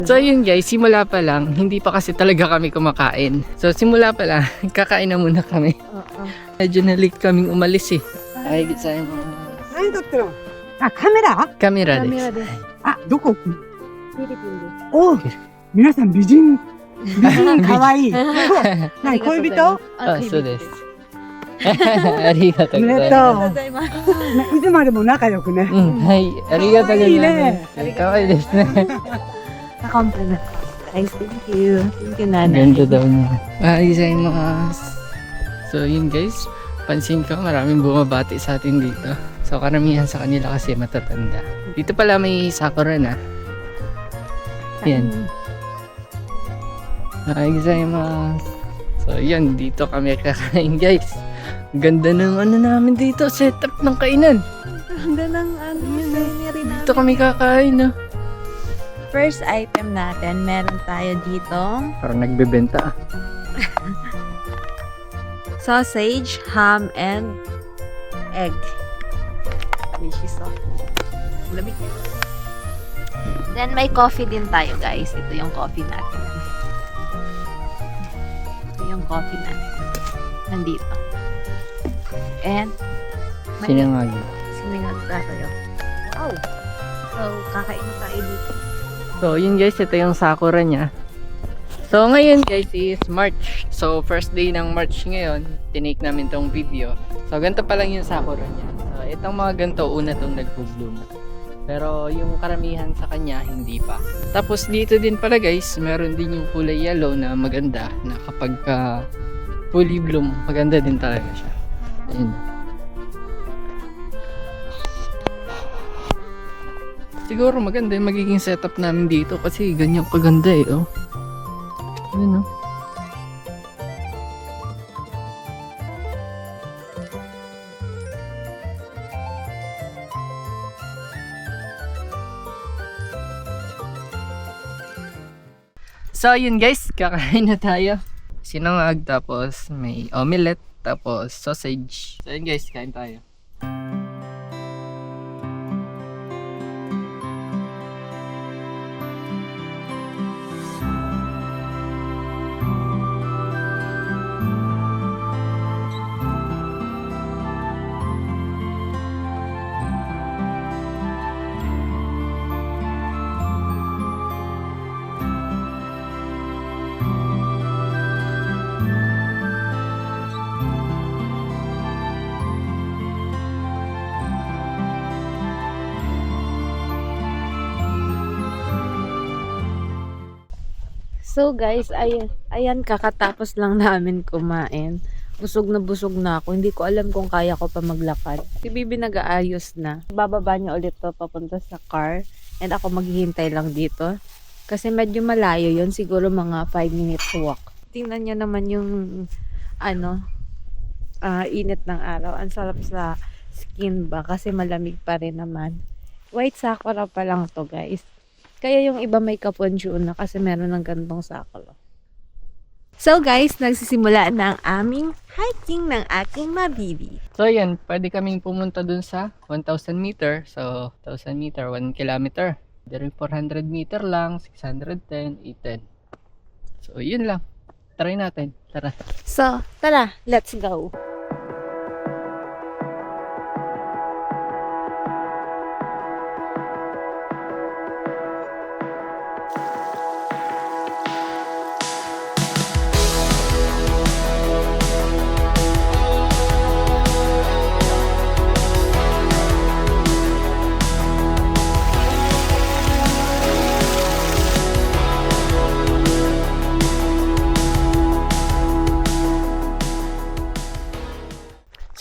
So yun guys, simula pa lang, hindi pa kasi talaga kami kumakain. So simula pa lang, kakain na muna kami. Medyo na-late kaming umalis eh. Ay, sa mga 何撮ってるの？あ、カメラ？ camera カメ des. ラです。あ、どこ？フィリピンです。お、皆さん美人可愛い。何恋人？あ、そうです。ありがとうございます。おめでとう。ございます。いつまでも仲良くね。うん、はい、ありがとうございます。かわいいですね。 Compliment. Guys, thank you. Thank you, Nana. Ganda daw niya. Gozaimasu. So yun guys, pansin ko maraming bumabati sa atin dito. So karamihan sa kanila kasi matatanda. Dito pala may sakura na. Yan. Gozaimasu. So yan, dito kami kakain guys. Ganda ng ano namin dito, setup ng kainan. Ganda ng ano, scenery namin. Dito kami kakain no. First item natin, meron tayo dito Parang nagbebenta. sausage, ham, and egg. Which is so lamig. Then may coffee din tayo guys. Ito yung coffee natin. Ito yung coffee natin. Nandito. And may Sinangag. siningag tayo. Wow! So, kakain tayo dito. So, yun guys, ito yung sakura niya. So, ngayon guys is March. So, first day ng March ngayon, tinake namin tong video. So, ganito pa lang yung sakura niya. So, itong mga ganito, una tong nagpo-bloom. Pero, yung karamihan sa kanya, hindi pa. Tapos, dito din pala guys, meron din yung kulay yellow na maganda, na kapag fully bloom, maganda din talaga siya. Ayun. Siguro maganda yung magiging setup namin dito kasi ganyan kaganda eh, oh. Yun, oh. So, yun guys, kakain na tayo. Sinangag, tapos may omelette, tapos sausage. So, yun guys, kain tayo. So guys, ayan kakatapos lang namin kumain. Busog na ako. Hindi ko alam kung kaya ko pa maglakad. Si Bibi nag-aayos na. Bababa niya ulit to papunta sa car. And ako maghihintay lang dito. Kasi medyo malayo yon, siguro mga 5 minutes walk. Tingnan niyo naman yung init ng araw. Ang sarap sa skin ba? Kasi malamig pa rin naman. White sakura pa lang to guys. Kaya yung iba may kaponjo na kasi meron ng gandong sakura. So guys, nagsisimula na ang aming hiking ng aking mabibi. So yan, pwede kaming pumunta dun sa 1,000 meter. So 1,000 meter, 1 kilometer. There 400 meter lang, 610, 810. So yun lang. Try natin. Tara. So, tara, let's go.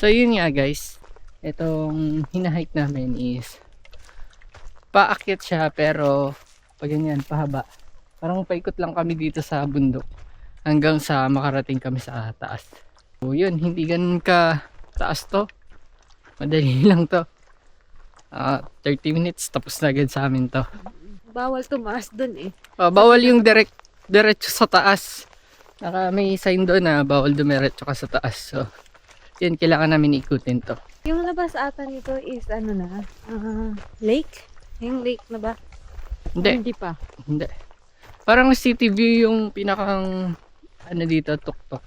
So yun nga guys, itong hinahike namin is paakyat siya pero pag ganyan, pahaba. Parang paikot lang kami dito sa bundok hanggang sa makarating kami sa taas. So yun, hindi ganun ka taas to. Madali lang to. 30 minutes tapos na agad sa amin to. Bawal tumaas dun eh. Bawal yung diretso sa taas. May sign doon na bawal dumiretso ka sa taas. So yun, kailangan namin ikutin to. Yung labas ata nito is ano na, lake? Yung lake na ba? Hindi. Hindi pa. Hindi. Parang city view yung pinakang ano dito, tuktok.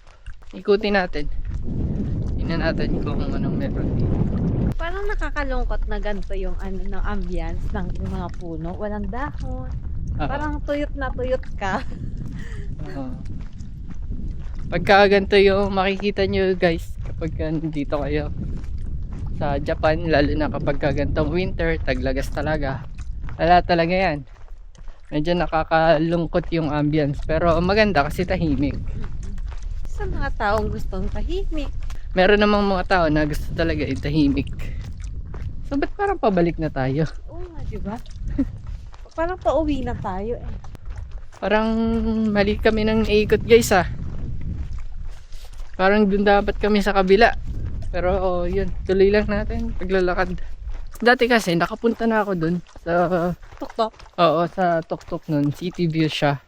Ikutin natin. Tingnan natin kung anong meron dito. Parang nakakalungkot na ganito yung ano ng ambience ng yung mga puno. Walang dahon. Parang tuyot na tuyot ka. Oo. Pagka ganito yung makikita nyo guys, kapag nandito kayo sa Japan, lalo na kapag ganitong winter, taglagas talaga. Wala talaga yan. Medyo nakakalungkot yung ambience, pero maganda kasi tahimik. Sa mga taong gustong tahimik. Meron namang mga tao na gusto talaga itahimik. So ba't parang pabalik na tayo? Oo nga, diba? Parang pauwi na tayo eh. Parang mali kami ng ikot guys ah. Parang dun dapat kami sa kabila. Pero yun, tuloy lang natin paglalakad. Dati kasi nakapunta na ako dun sa Tuktok. oo, sa tuktok nun, city view siya.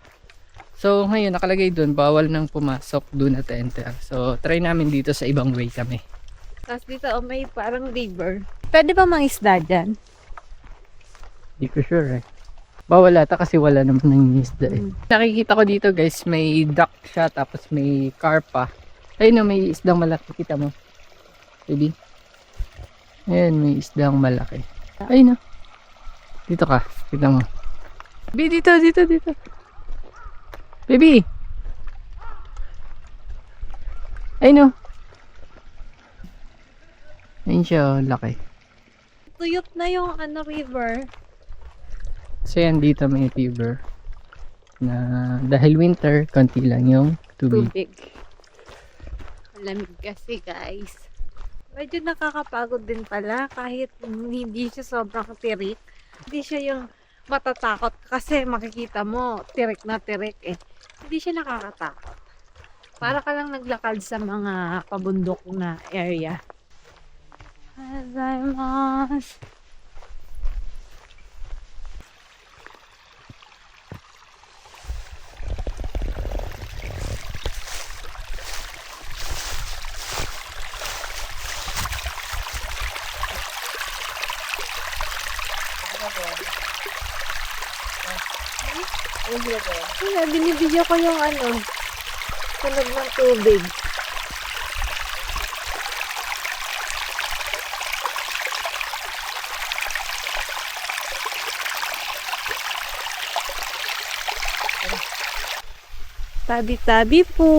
So ngayon nakalagay dun, bawal nang pumasok, do not enter. So try namin dito sa ibang way kami. Tapos dito may parang river. Pwede ba mangisda dyan? Hindi ko sure eh. Bawal ata kasi wala naman ng isda eh. Nakikita ko dito guys, may duck siya tapos may carpa. Ayun na, may isdang malaki, kita mo. Baby. Ayan, may isdang malaki. Ayun na. Dito ka, kita mo. Baby, dito. Baby. Ayun o. Ayun siya, laki. Tuyot na yung ano river. So yan, dito may river. Na dahil winter, konti lang yung tubig. Tubig. Malamig kasi guys. Medyo nakakapagod din pala kahit hindi siya sobrang tirik. Hindi siya yung matatakot kasi makikita mo tirik na tirik eh. Hindi siya nakakatakot. Para ka lang naglakad sa mga pabundok na area. Gozaimasu. Wala, binibidyo ko yung ano, tunog ng tubig. Tabi-tabi po.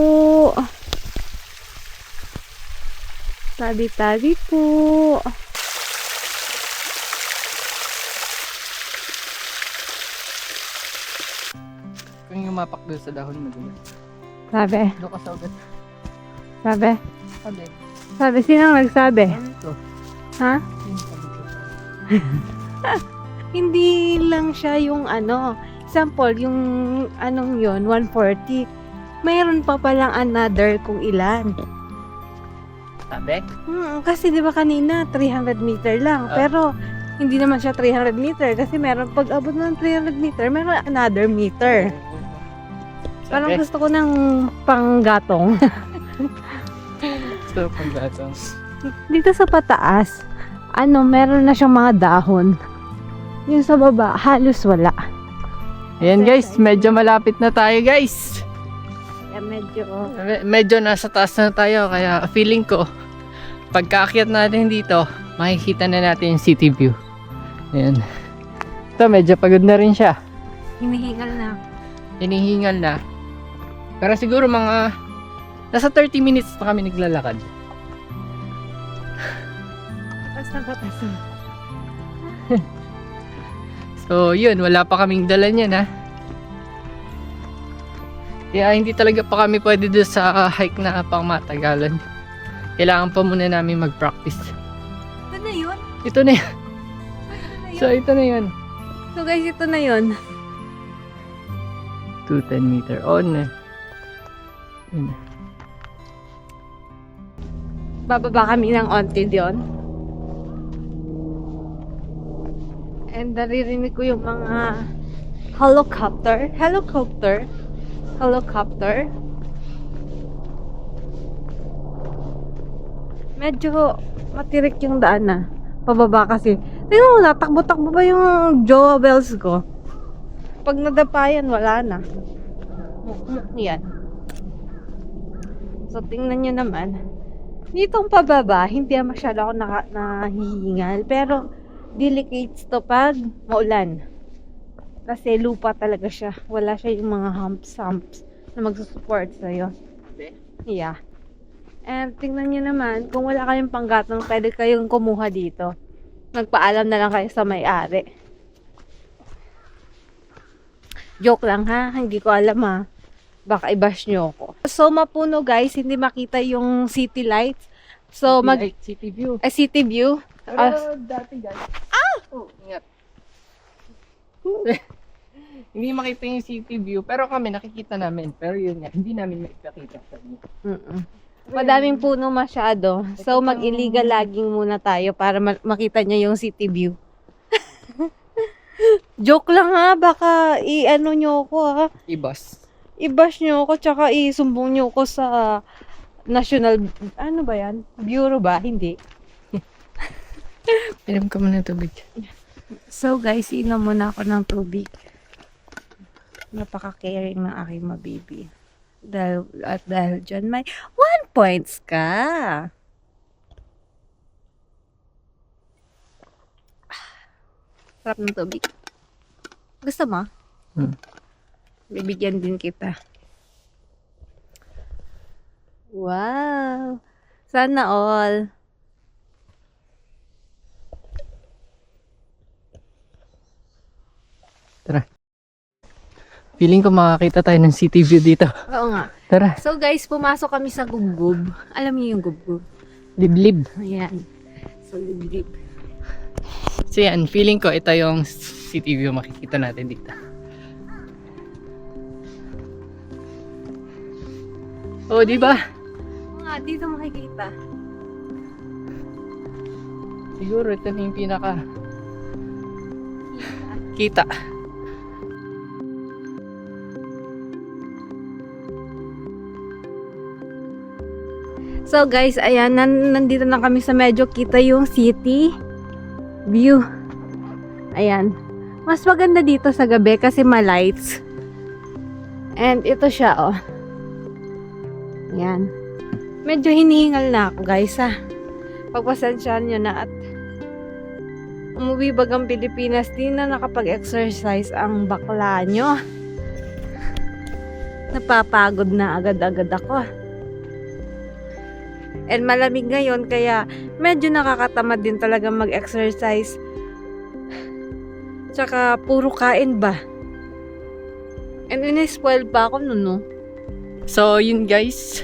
Tabi-tabi po. Kung yumapak doon sa dahon mo doon. Sabi. Doon ka sa ugat. Sabi. Sabi. Sabi. Sinang nagsabi? Ano ito? Ha? Sino sabi ko? Hindi lang siya yung ano. Example, yung anong yon 140. Mayroon pa palang another kung ilan. Sabi? Kasi di ba kanina 300 meter lang. Pero hindi naman siya 300 meter kasi meron pag abot ng 300 meter, meron another meter. Parang Sabi? gusto ko ng panggatong. Gusto pang gatong. Dito sa pataas, meron na siyang mga dahon. Yung sa baba, halos wala. Ayan guys, medyo malapit na tayo guys. Kaya medyo... Medyo nasa taas na tayo, kaya feeling ko pagkaakyat natin dito, makikita na natin yung city view. Ayan. Ito, medyo pagod na rin siya. Hinihingal na. Hinihingal na. Pero siguro mga nasa 30 minutes pa kami naglalakad. Batas na batas na. So yun, wala pa kaming dala niyan ha. Kaya hindi talaga pa kami pwede doon sa hike na pang matagalan. Kailangan pa muna namin mag-practice. Ito na yun? Ito na yun. So ito na yun. So guys, ito na yun. 210 meter on. Yun. Bababa kami ng onti diyon. And naririnig ko yung mga helicopter. Medyo matirik yung daan na. Pababa kasi. Tingnan mo, natakbo-takbo ba yung jowa bells ko? Pag nadapa yan, wala na. Yan. So, tingnan nyo naman. Ditong pababa, hindi masyado ako nahihingal. Pero, delicates to pag maulan. Kasi lupa talaga siya. Wala siya yung mga humps na magsusupport sa'yo. Yeah. And tingnan nyo naman, kung wala kayong panggatong, pwede kayong kumuha dito. Magpaalam na lang kayo sa may-ari. Joke lang ha, hindi ko alam ha. Baka i-bash nyo ako. So mapuno guys, hindi makita yung city lights. So City view. city view. Pero dati guys. Oh, ingat. Hindi makita yung city view, pero kami nakikita namin. Pero yun nga, hindi namin makikita sa inyo. Madaming puno masyado. So mag-illegal logging muna tayo para makita nyo yung city view. Joke lang ha, baka i-ano nyo ako ha. I-bus. I-bash nyo ako, tsaka isumbong nyo ako sa National, ano ba yan? Bureau ba? Hindi. Inom ka muna tubig. So guys, inom muna ako ng tubig. Napaka-caring ng aking mabibi. Dahil dyan may 1 points ka. Sarap ng tubig. Gusto mo? Bibigyan din kita. Wow! Sana all. Tara. Feeling ko makakita tayo ng city view dito. Oo nga. Tara. So guys, pumasok kami sa gubgub. Alam niyo yung gubgub? Liblib. Ayan. So liblib. So yan, feeling ko ito yung city view makikita natin dito. Oh, di ba? Oo nga, dito makikita. Siguro ito na yung pinaka kita. So guys, ayan, nandito na kami sa medyo kita yung city view. Ayan. Mas maganda dito sa gabi kasi ma-lights. And ito siya, oh. Ayan. Medyo hinihingal na ako, guys, ha. Pagpasensyaan nyo na at umuwi bagang Pilipinas, di na nakapag-exercise ang bakla nyo. Napapagod na agad-agad ako. And malamig ngayon, kaya medyo nakakatamad din talaga mag-exercise. Tsaka puro kain ba? And in-spoil pa ako nun, no? So yun guys,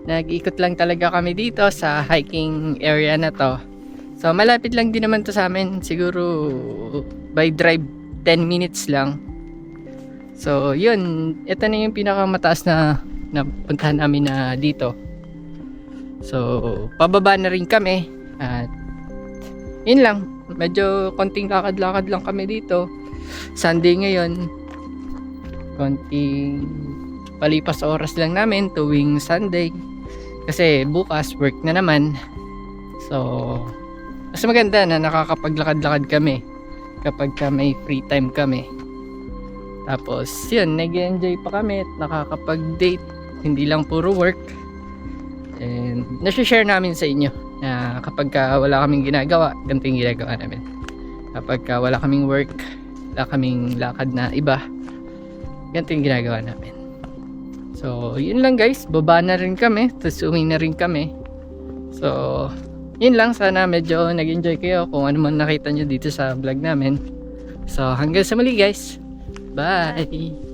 nag-ikot lang talaga kami dito sa hiking area na to. So malapit lang din naman to sa amin, siguro by drive 10 minutes lang. So yun, ito na yung pinakamataas na napuntahan namin na dito. So pababa na rin kami at yun lang, medyo konting lakad-lakad lang kami dito. Sunday ngayon, konting palipas oras lang namin tuwing Sunday kasi bukas work na naman. So mas maganda na nakakapaglakad-lakad kami kapag may free time kami. Tapos yun, nag-enjoy pa kami at nakakapag-date, hindi lang puro work. And nasi-share namin sa inyo na kapag wala kaming ginagawa, ganito yung ginagawa namin. Kapag wala kaming work, wala kaming lakad na iba, ganito yung ginagawa namin. So yun lang guys, baba na rin kami, tapos uwi na rin kami. So yun lang, sana medyo nag-enjoy kayo kung ano man nakita nyo dito sa vlog namin. So hanggang sa muli guys, bye!